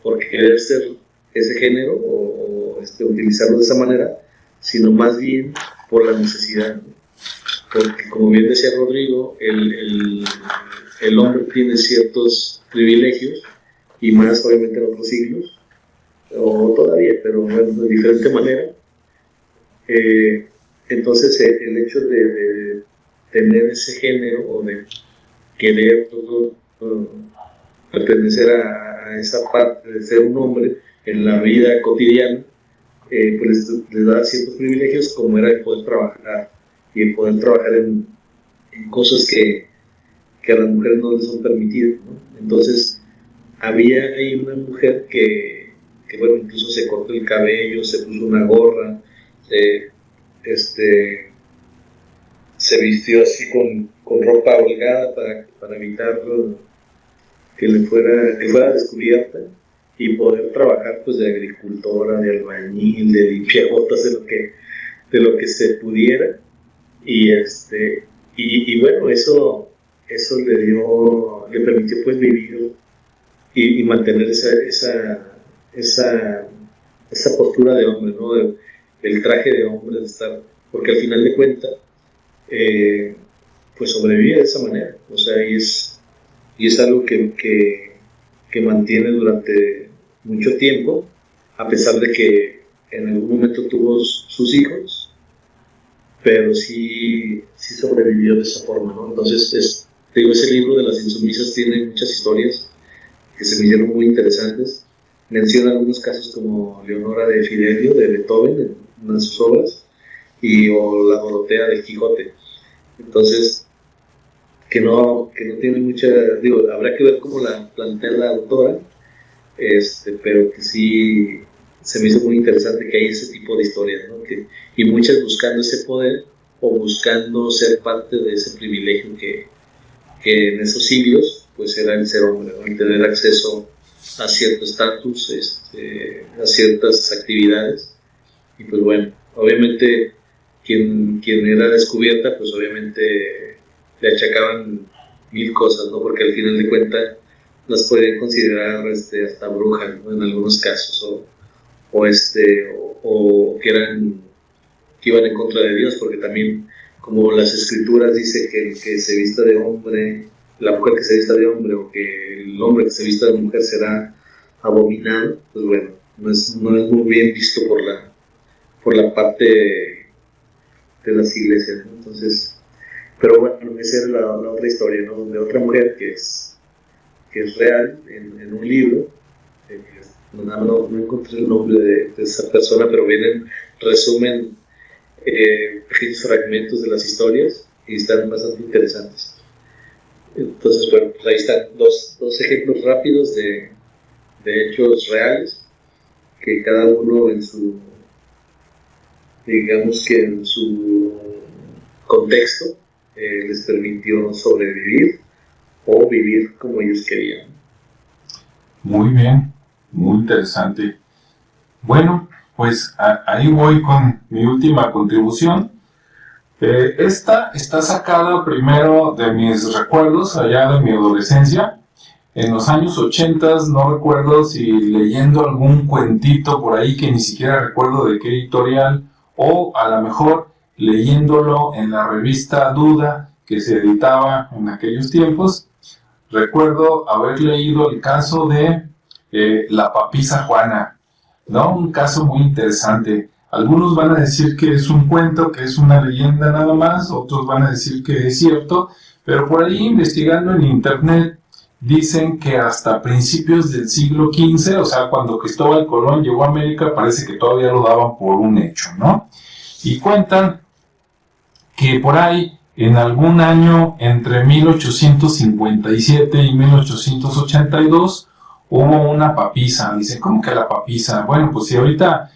por querer ser ese género o utilizarlo de esa manera, sino más bien por la necesidad, ¿no? Porque como bien decía Rodrigo, el hombre tiene ciertos privilegios, y más obviamente en otros siglos, o todavía, pero bueno, de diferente manera. Entonces el hecho de tener ese género o de querer pertenecer a esa parte de ser un hombre en la vida cotidiana, pues les da ciertos privilegios, como era el poder trabajar y el poder trabajar en cosas que a las mujeres no les son permitidas, ¿no? Entonces había ahí una mujer que bueno, incluso se cortó el cabello, se puso una gorra, se vistió así con ropa holgada para evitar que fuera descubierta, y poder trabajar pues de agricultora, de albañil, de limpiabotas, de lo que se pudiera. Y bueno, eso le permitió pues vivir y mantener esa postura de hombre, ¿no? El traje de hombre, de estar, porque al final de cuentas pues sobrevive de esa manera, o sea, y es algo que mantiene durante mucho tiempo, a pesar de que en algún momento tuvo sus hijos, pero sí sobrevivió de esa forma, ¿no? Entonces, te digo, ese libro de las insumisas tiene muchas historias que se me hicieron muy interesantes. Menciona algunos casos como Leonora de Fidelio, de Beethoven, en una de sus obras, o la Dorotea del Quijote. Entonces, que no tiene mucha, digo, habrá que ver cómo la plantea la autora, pero que sí se me hizo muy interesante que hay ese tipo de historias, ¿no? Y muchas buscando ese poder o buscando ser parte de ese privilegio que en esos siglos pues era el ser hombre, ¿no? El tener acceso a cierto estatus, a ciertas actividades. Y pues bueno, obviamente quien era descubierta, pues obviamente le achacaban mil cosas, ¿no? Porque al final de cuentas las podrían considerar hasta brujas, ¿no? En algunos casos, o que iban en contra de Dios, porque también, como las escrituras dice que el que se vista de hombre, la mujer que se vista de hombre, o que el hombre que se vista de mujer será abominado, pues bueno, no es muy bien visto por la parte de las iglesias, ¿no? Entonces, pero bueno, esa es la otra historia, ¿no? De otra mujer que es real en un libro. No encontré el nombre de esa persona, pero vienen, resumen pequeños fragmentos de las historias y están bastante interesantes. Entonces, bueno, pues ahí están dos ejemplos rápidos de hechos reales, que cada uno en su, digamos que en su contexto, les permitió sobrevivir o vivir como ellos querían. Muy bien, muy interesante. Bueno, pues ahí voy con mi última contribución. Esta está sacada primero de mis recuerdos allá de mi adolescencia. En los años 80, no recuerdo si leyendo algún cuentito por ahí que ni siquiera recuerdo de qué editorial, o a lo mejor leyéndolo en la revista Duda que se editaba en aquellos tiempos. Recuerdo haber leído el caso de la papisa Juana, ¿no? Un caso muy interesante. Algunos van a decir que es un cuento, que es una leyenda nada más, otros van a decir que es cierto, pero por ahí investigando en internet dicen que hasta principios del siglo XV, o sea, cuando Cristóbal Colón llegó a América, parece que todavía lo daban por un hecho, ¿no? Y cuentan que por ahí, en algún año entre 1857 y 1882, hubo una papisa. Dicen, ¿cómo que la papisa? Bueno, pues si ahorita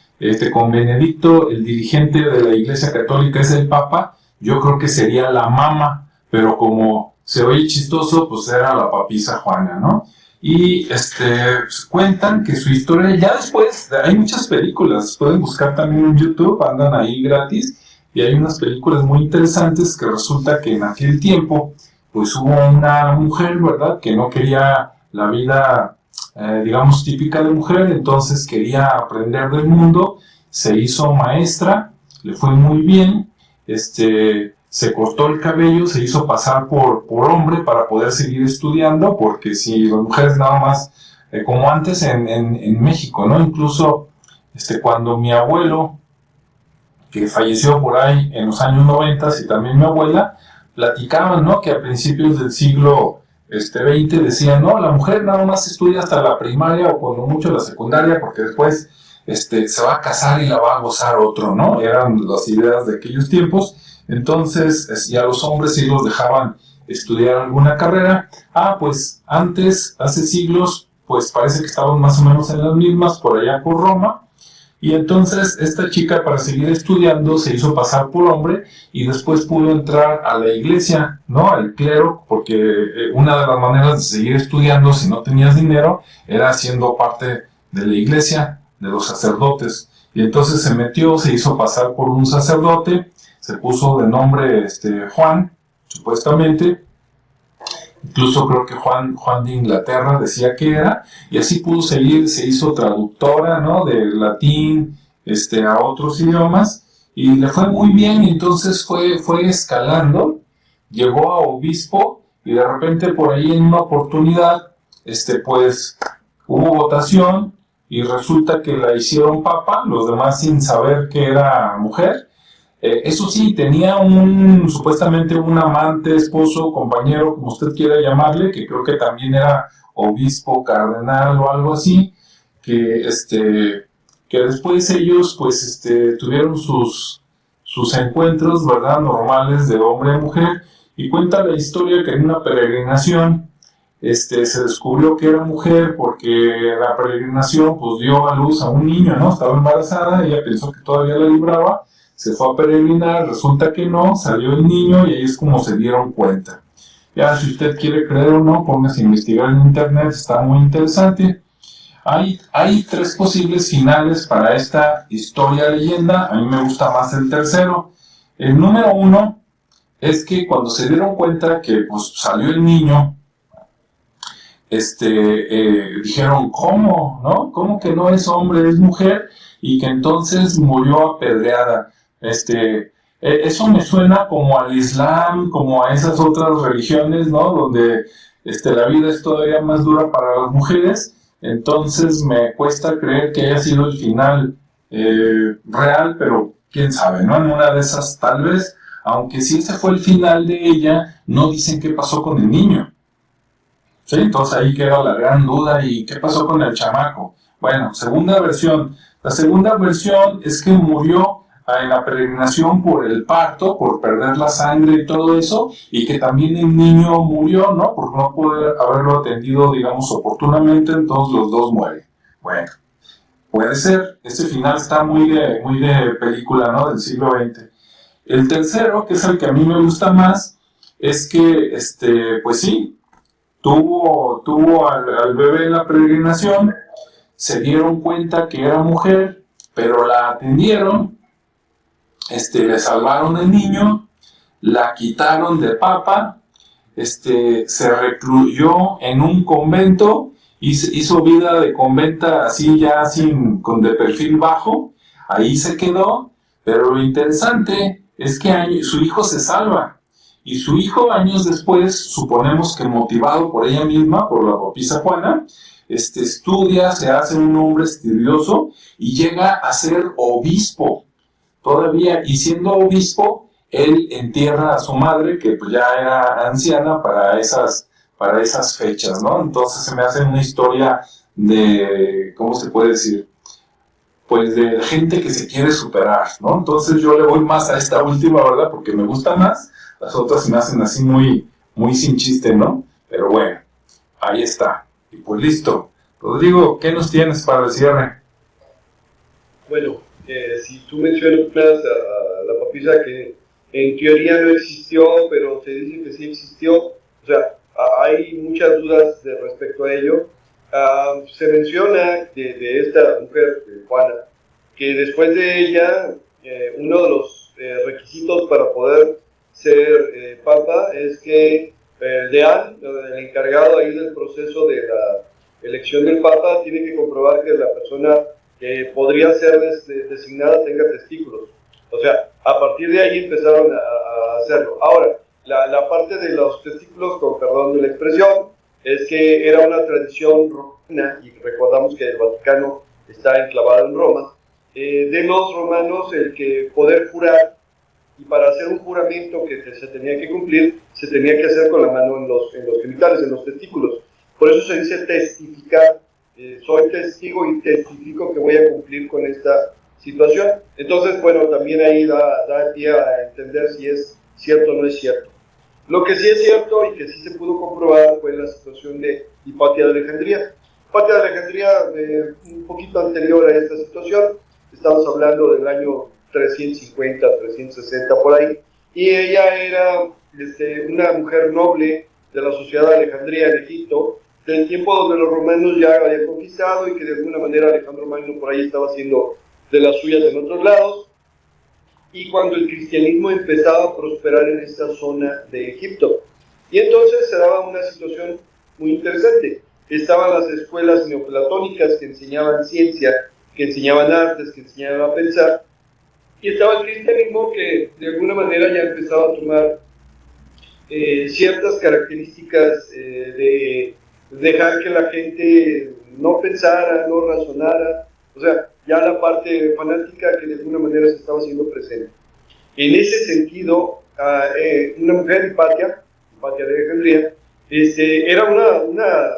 con Benedicto, el dirigente de la Iglesia Católica, es el Papa, yo creo que sería la mama, pero como se oye chistoso, pues era la papisa Juana, ¿no? Y cuentan que su historia, ya después, hay muchas películas, pueden buscar también en YouTube, andan ahí gratis, y hay unas películas muy interesantes que resulta que en aquel tiempo pues hubo una mujer, ¿verdad?, que no quería la vida, digamos, típica de mujer, entonces quería aprender del mundo, se hizo maestra, le fue muy bien, se cortó el cabello, se hizo pasar por hombre para poder seguir estudiando, porque si las mujeres nada más, como antes en México, ¿no? Incluso cuando mi abuelo, que falleció por ahí en los años 90, y también mi abuela, platicaban, ¿no?, que a principios del siglo XX decían, no, la mujer nada más estudia hasta la primaria o cuando mucho la secundaria, porque después se va a casar y la va a gozar otro, ¿no? Eran las ideas de aquellos tiempos. Entonces, ya los hombres sí los dejaban estudiar alguna carrera. Pues antes, hace siglos, pues parece que estaban más o menos en las mismas, por allá por Roma. Y entonces esta chica, para seguir estudiando, se hizo pasar por hombre y después pudo entrar a la iglesia, ¿no?, al clero, porque una de las maneras de seguir estudiando si no tenías dinero era siendo parte de la iglesia, de los sacerdotes. Y entonces se metió, se hizo pasar por un sacerdote, se puso de nombre Juan, supuestamente. Incluso creo que Juan de Inglaterra decía que era, y así pudo seguir, se hizo traductora, ¿no?, del latín a otros idiomas, y le fue muy bien, y entonces fue escalando, llegó a obispo, y de repente por ahí en una oportunidad, pues hubo votación, y resulta que la hicieron papa, los demás sin saber que era mujer. Eso sí, tenía supuestamente un amante, esposo, compañero, como usted quiera llamarle, que creo que también era obispo, cardenal o algo así, que después ellos pues tuvieron sus encuentros, ¿verdad?, normales de hombre y mujer, y cuenta la historia que en una peregrinación se descubrió que era mujer porque la peregrinación pues dio a luz a un niño, ¿no? Estaba embarazada, ella pensó que todavía la libraba, se fue a peregrinar, resulta que no, salió el niño y ahí es como se dieron cuenta. Ya, si usted quiere creer o no, póngase a investigar en internet, está muy interesante. Hay 3 posibles finales para esta historia leyenda, a mí me gusta más el tercero. El número 1 es que cuando se dieron cuenta que pues salió el niño, dijeron, ¿cómo? ¿No? ¿Cómo que no es hombre, es mujer? Y que entonces murió apedreada. Eso me suena como al Islam, como a esas otras religiones, ¿no?, donde la vida es todavía más dura para las mujeres. Entonces me cuesta creer que haya sido el final real, pero quién sabe, ¿no? En una de esas tal vez, aunque si ese fue el final de ella, no dicen qué pasó con el niño. ¿Sí? Entonces ahí queda la gran duda, ¿y qué pasó con el chamaco? Bueno, segunda versión. La segunda versión es que murió en la peregrinación por el parto, por perder la sangre y todo eso, y que también el niño murió, ¿no?, por no poder haberlo atendido, digamos, oportunamente, entonces los dos mueren. Bueno, puede ser, este final está muy de película, ¿no?, del siglo XX. El tercero, que es el que a mí me gusta más, es que, pues sí, tuvo al bebé en la peregrinación, se dieron cuenta que era mujer, pero la atendieron, le salvaron el niño, la quitaron de papa, se recluyó en un convento, hizo vida de conventa así ya de perfil bajo, ahí se quedó, pero lo interesante es que su hijo se salva. Y su hijo, años después, suponemos que motivado por ella misma, por la papisa Juana, estudia, se hace un hombre estudioso y llega a ser obispo todavía. Y siendo obispo, él entierra a su madre, que pues ya era anciana para esas fechas, ¿no? Entonces se me hace una historia de, ¿cómo se puede decir?, pues de gente que se quiere superar, ¿no? Entonces yo le voy más a esta última, ¿verdad?, porque me gusta más. Las otras se me hacen así muy sin chiste, ¿no? Pero bueno, ahí está. Y pues listo. Rodrigo, ¿qué nos tienes para el cierre? Bueno, si tú mencionas a la papisa que en teoría no existió, pero se dice que sí existió, o sea, hay muchas dudas respecto a ello. Se menciona de esta mujer, de Juana, que después de ella, uno de los requisitos para poder ser papa es que el deán, el encargado ahí del proceso de la elección del papa, tiene que comprobar que la persona que podría ser designada tenga testículos. O sea, a partir de ahí empezaron a hacerlo. Ahora, la parte de los testículos, con perdón de la expresión, es que era una tradición romana, y recordamos que el Vaticano está enclavado en Roma, de los romanos el que poder jurar, y para hacer un juramento que se tenía que cumplir, se tenía que hacer con la mano en los genitales, en los testículos. Por eso se dice testificar. Soy testigo y testifico que voy a cumplir con esta situación. Entonces, bueno, también ahí da pie a entender si es cierto o no es cierto. Lo que sí es cierto y que sí se pudo comprobar fue la situación de Hipatia de Alejandría. Hipatia de Alejandría, un poquito anterior a esta situación, estamos hablando del año 350, 360 por ahí, y ella era una mujer noble de la sociedad de Alejandría en Egipto, del tiempo donde los romanos ya habían conquistado y que de alguna manera Alejandro Magno por ahí estaba haciendo de las suyas en otros lados, y cuando el cristianismo empezaba a prosperar en esta zona de Egipto. Y entonces se daba una situación muy interesante. Estaban las escuelas neoplatónicas que enseñaban ciencia, que enseñaban artes, que enseñaban a pensar, y estaba el cristianismo que de alguna manera ya empezaba a tomar ciertas características de dejar que la gente no pensara, no razonara, o sea, ya la parte fanática que de alguna manera se estaba haciendo presente. En ese sentido, una mujer, Hipatia de Alejandría, era una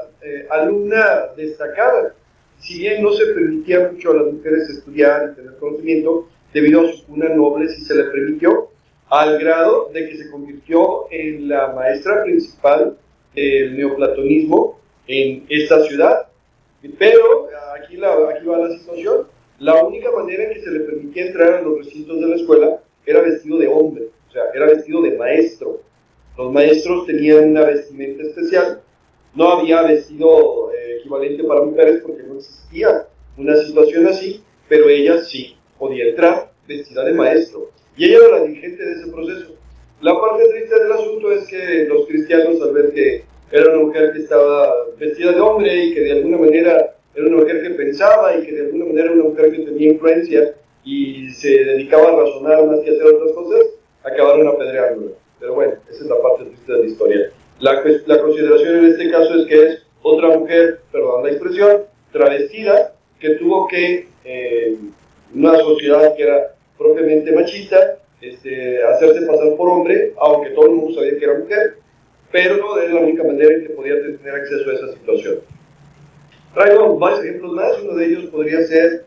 alumna destacada. Si bien no se permitía mucho a las mujeres estudiar y tener conocimiento, debido a su cuna noble sí se le permitió, al grado de que se convirtió en la maestra principal del neoplatonismo en esta ciudad. Pero aquí va la situación. La única manera en que se le permitía entrar a los recintos de la escuela era vestido de hombre, o sea, era vestido de maestro. Los maestros tenían una vestimenta especial. No había vestido equivalente para mujeres porque no existía una situación así, pero ella sí podía entrar vestida de maestro. Y ella era la dirigente de ese proceso. La parte triste del asunto es que los cristianos, al ver que era una mujer que estaba vestida de hombre y que de alguna manera era una mujer que pensaba y que de alguna manera era una mujer que tenía influencia y se dedicaba a razonar más que a hacer otras cosas, acabaron apedreándola. Pero bueno, esa es la parte triste de la historia. La consideración en este caso es que es otra mujer, perdón la expresión, travestida, que tuvo que, una sociedad que era propiamente machista, hacerse pasar por hombre, aunque todo el mundo sabía que era mujer, pero no era la única manera en que podía tener acceso a esa situación. Traigo varios ejemplos más. Uno de ellos podría ser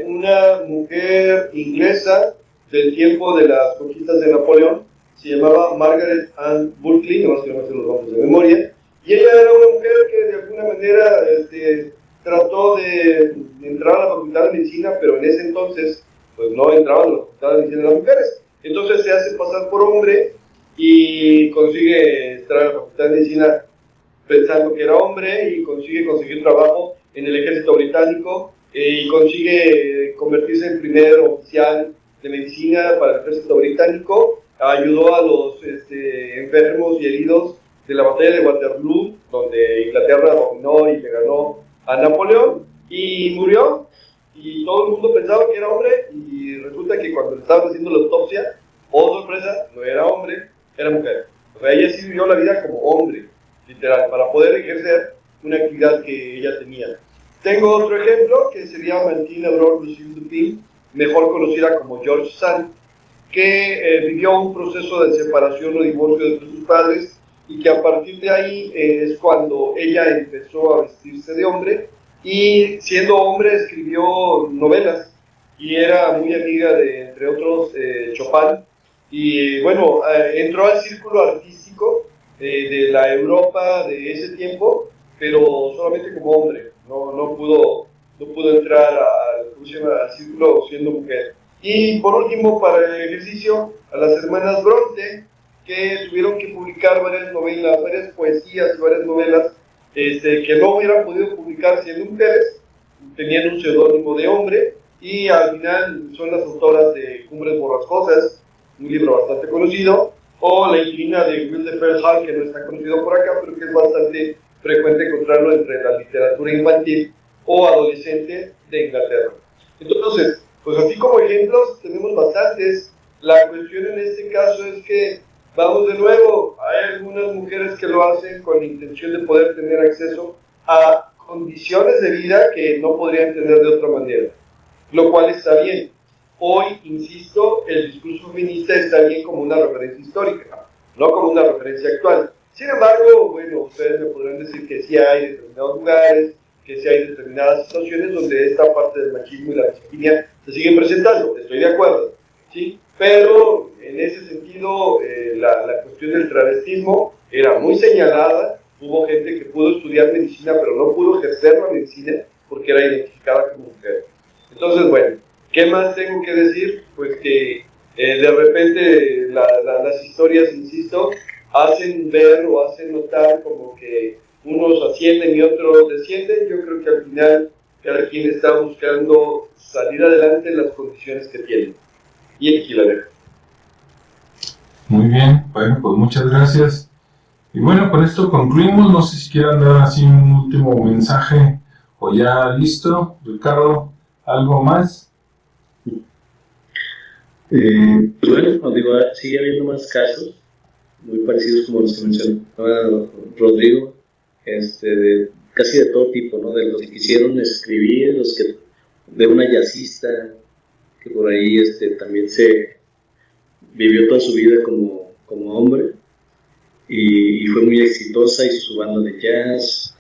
una mujer inglesa del tiempo de las conquistas de Napoleón. Se llamaba Margaret Ann Bulkley, no más que no me sé los nombres de memoria, y ella era una mujer que de alguna manera trató de entrar a la facultad de medicina, pero en ese entonces pues no entraban a la facultad de medicina las mujeres. Entonces se hace pasar por hombre y consigue entrar a la facultad de medicina pensando que era hombre, y consigue conseguir trabajo en el ejército británico, y consigue convertirse en primer oficial de medicina para el ejército británico. Ayudó a los enfermos y heridos de la batalla de Waterloo, donde Inglaterra dominó y le ganó a Napoleón, y murió, y todo el mundo pensaba que era hombre, y resulta que cuando le estaban haciendo la autopsia, oh sorpresa, no era hombre, era mujer. O sea, ella sí vivió la vida como hombre, literal, para poder ejercer una actividad que ella tenía. Tengo otro ejemplo, que sería Martine Aurore-Lucille Dupin, mejor conocida como George Sand, que vivió un proceso de separación o divorcio de sus padres, y que a partir de ahí es cuando ella empezó a vestirse de hombre, y siendo hombre escribió novelas, y era muy amiga de, entre otros, Chopin, y bueno, entró al círculo artístico de la Europa de ese tiempo, pero solamente como hombre, no pudo entrar al círculo siendo mujer. Y por último, para el ejercicio, a las hermanas Bronte, que tuvieron que publicar varias novelas, varias poesías y varias novelas que no hubieran podido publicar siendo mujeres, tenían un seudónimo de hombre, y al final son las autoras de Cumbres Borrascosas, un libro bastante conocido, o La Inquilina de Will de Hall, que no es tan conocido por acá, pero que es bastante frecuente encontrarlo entre la literatura infantil o adolescente de Inglaterra. Entonces, pues así como ejemplos tenemos bastantes. La cuestión en este caso es que, vamos de nuevo, hay algunas mujeres que lo hacen con la intención de poder tener acceso a condiciones de vida que no podrían tener de otra manera, lo cual está bien. Hoy, insisto, el discurso feminista está bien como una referencia histórica, no como una referencia actual. Sin embargo, bueno, ustedes me podrán decir que sí hay determinados lugares, que sí hay determinadas situaciones donde esta parte del machismo y la misoginia se siguen presentando. Estoy de acuerdo, ¿sí? Pero en ese sentido, la cuestión del travestismo era muy señalada. Hubo gente que pudo estudiar medicina, pero no pudo ejercer la medicina porque era identificada como mujer. Entonces, bueno, ¿qué más tengo que decir? Pues que de repente las historias, insisto, hacen ver o hacen notar como que unos ascienden y otros descienden. Yo creo que al final cada quien está buscando salir adelante en las condiciones que tiene. Y aquí la dejo. Muy bien, bueno, pues muchas gracias. Y bueno, con esto concluimos. No sé si quieran dar así un último mensaje o ya listo. Ricardo, ¿algo más? Pues bueno, digo, sigue habiendo más casos muy parecidos como los que mencionaba Rodrigo, casi de todo tipo, ¿no? De los que quisieron escribir, los que de una jazzista que por ahí también se vivió toda su vida como hombre y fue muy exitosa, hizo su banda de jazz.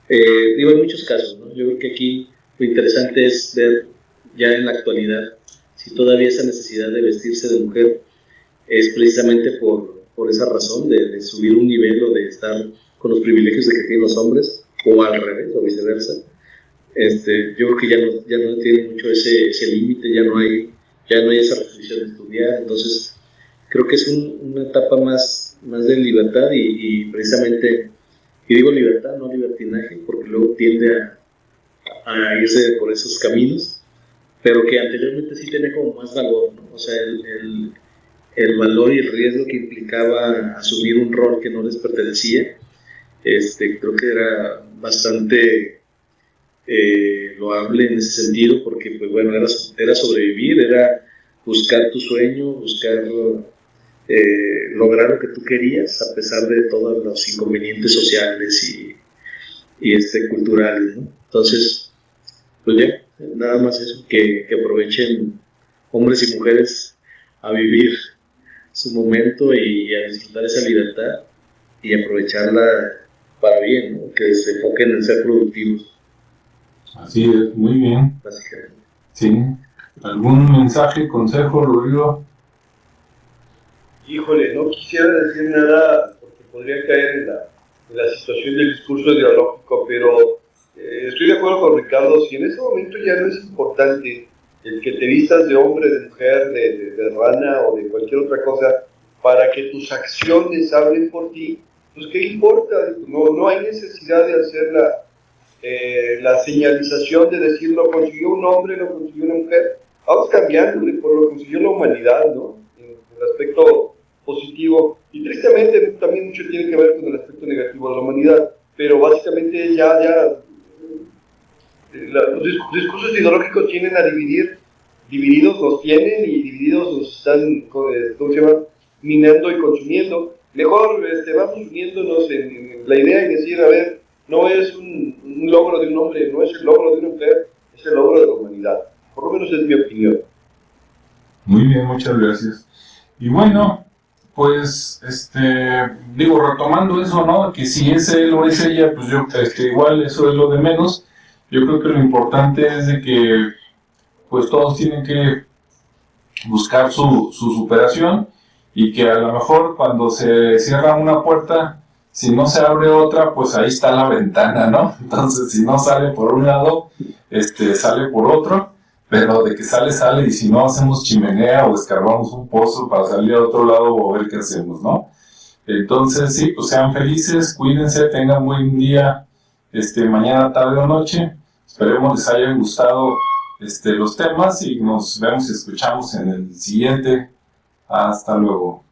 Digo, hay muchos casos, ¿no? Yo creo que aquí lo interesante es ver ya en la actualidad si todavía esa necesidad de vestirse de mujer es precisamente por esa razón de subir un nivel o de estar con los privilegios de que tienen los hombres, o al revés, o viceversa. Yo creo que ya no tiene mucho ese límite, ya no hay esa restricción de estudiar. Entonces creo que es una etapa más de libertad y precisamente, y digo libertad, no libertinaje, porque luego tiende a irse por esos caminos, pero que anteriormente sí tenía como más valor, ¿no? O sea, el valor y el riesgo que implicaba asumir un rol que no les pertenecía, creo que era bastante loable en ese sentido, porque pues bueno, era sobrevivir, era buscar tu sueño, buscar lograr lo que tú querías a pesar de todos los inconvenientes sociales y culturales, ¿no? Entonces, pues ya, nada más eso, que aprovechen hombres y mujeres a vivir su momento y a disfrutar esa libertad y aprovecharla para bien, ¿no? Que se enfoquen en ser productivos. Así es, muy bien. Básicamente. Sí. ¿Algún mensaje, consejo, Rodrigo? Híjole, no quisiera decir nada porque podría caer en la situación del discurso ideológico, pero estoy de acuerdo con Ricardo. Si en ese momento ya no es importante el que te vistas de hombre, de mujer, de rana o de cualquier otra cosa para que tus acciones hablen por ti, pues qué importa. No hay necesidad de hacer la señalización de decir lo consiguió un hombre, lo consiguió una mujer. Vamos cambiándole por lo consiguió la humanidad, ¿no? En el aspecto positivo, y tristemente también mucho tiene que ver con el aspecto negativo de la humanidad, pero básicamente los discursos ideológicos tienden a divididos nos tienen y divididos nos están, ¿cómo se llama?, minando y consumiendo. Mejor vamos uniéndonos en la idea de decir, a ver, no es un logro de un hombre, no es el logro de una mujer, es el logro de la humanidad. Por lo menos es mi opinión. Muy bien, muchas gracias. Y bueno, pues, retomando eso, ¿no? Que si es él o es ella, pues yo, igual eso es lo de menos. Yo creo que lo importante es de que, pues todos tienen que buscar su superación y que a lo mejor cuando se cierra una puerta, si no se abre otra, pues ahí está la ventana, ¿no? Entonces, si no sale por un lado, sale por otro. Pero de que sale, y si no hacemos chimenea o escarbamos un pozo para salir a otro lado o ver qué hacemos, ¿no? Entonces, sí, pues sean felices, cuídense, tengan buen día, mañana, tarde o noche. Esperemos les haya gustado los temas y nos vemos y escuchamos en el siguiente. Hasta luego.